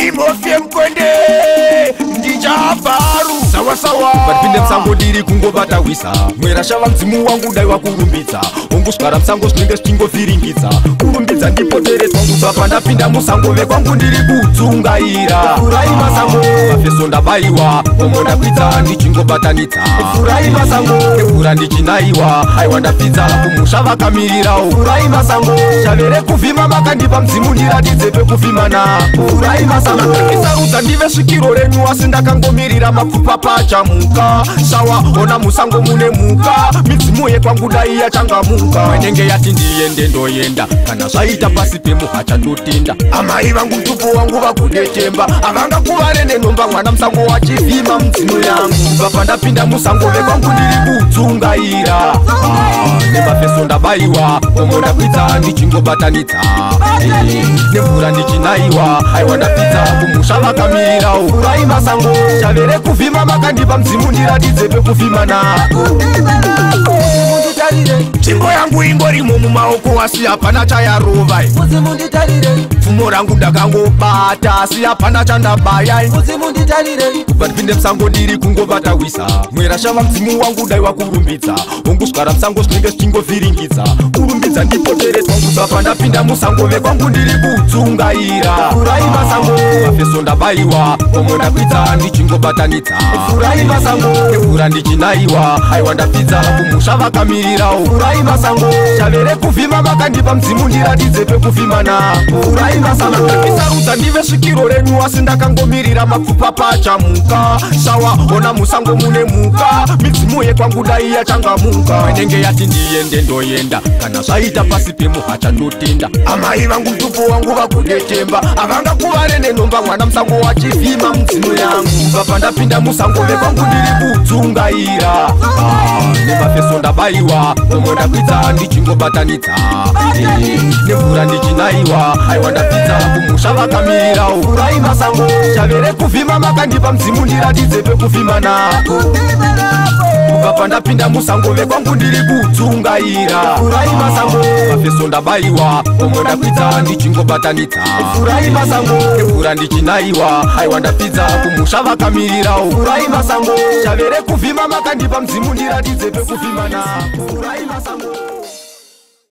Imofie mkwende ndichabaru sawa sawa Batipinde msango diri kungobata wisa Mwera shava mzimu wangu dai wakurumbidza Unguswara msango svinenge zvichingovhiringidza Kurumbidza ndipo tereswa ngusapa ndapinda musango vekwangu ndiri kudzungaira Furai masango mafeso ndabaiwa Omo ndakwidza ndichingobatanidza Furai masango efura ndichinaiwa Aiwa ndapidza kumusha vakamirirawo Furai masango shavere kuvhima makandipa mzimu ndiratidze pekuvhima napo Furai masango isarudza ndive svikiro renyu asi ndakangomirira mapfupa pachamuka Sawa ona musango mune muka midzimu yekwangu dai yachangamuka Mwenenge yati ndiende ndoyenda kana zvaita pasi pemuhacha ndotinda Amai vangu mtupu wangu vakudetemba Avanga kuvare nenomba mwana musango wachivhima mdzimu yangu Baba ndapinda musango vekwangu ndiri kudzungaira Nemafeso ndabaiwa Omo ndakwidza ndichingobatanidza Nemvura ndichinaiwa Aiwa ndapidza kumusha vakamirirawo Furai masango shavere kuvhima makandipa mdzimu ndiratidze pekuvhima napo Nzvimbo yangu ingorimo mumaoko asi hapana chayarova Pfumo rangu ndakangobata asi hapana chandabaya Kubva ndipinde musango ndiri kungobata wisa Mwera shava mdzimu wangu dai wakurumbidza Unguswara musango zvinenge zvichingovhiringidza Kurumbidza ndipo tereswa ngusapa ndapinda musango vekwangu ndiri kudzungaira Furai masango mafeso ndabaiwa Omo ndakwidza ndichingobatanidza Furai masango efura ndichinaiwa Aiwa ndapidza kumusha vakamirirawo Furai masango shavere kuvhima makandipa mdzimu ndiratidze pekuvhima napo Furai masango isarudza ndive svikiro renyu asi ndakangomirira mapfupa pachamuka Sawa ona musango mune muka midzimu yekwangu dai yachangamuka Mwenenge yati ndiende ndoyenda kana zvaita pasi pemuhacha ndotinda Amai vangu mtupu wangu vakudetemba Avanga kuvare nenomba mwana musango wachivhima mdzimu yangu Baba ndapinda musango vekwangu ndiri kudzungaira Nemafeso ndabaiwa Omo ndakwidza ndichingobatanidza Nemvura ndichinaiwa Aiwa ndapidza kumusha vakamirirawo Furai masango shavere kuvhima makandipa mdzimu ndiratidze pekuvhima napo Baba ndapinda musango vekwangu ndiri kudzungaira Furai masango mafeso ndabaiwa Omo ndakwidza ndichingobatanidza Furai masango efura ndichinaiwa Aiwa ndapidza kumusha vakamirirawo Furai masango shavere kuvhima makandipa mdzimu ndiratidze pekuvhima napo Furai masango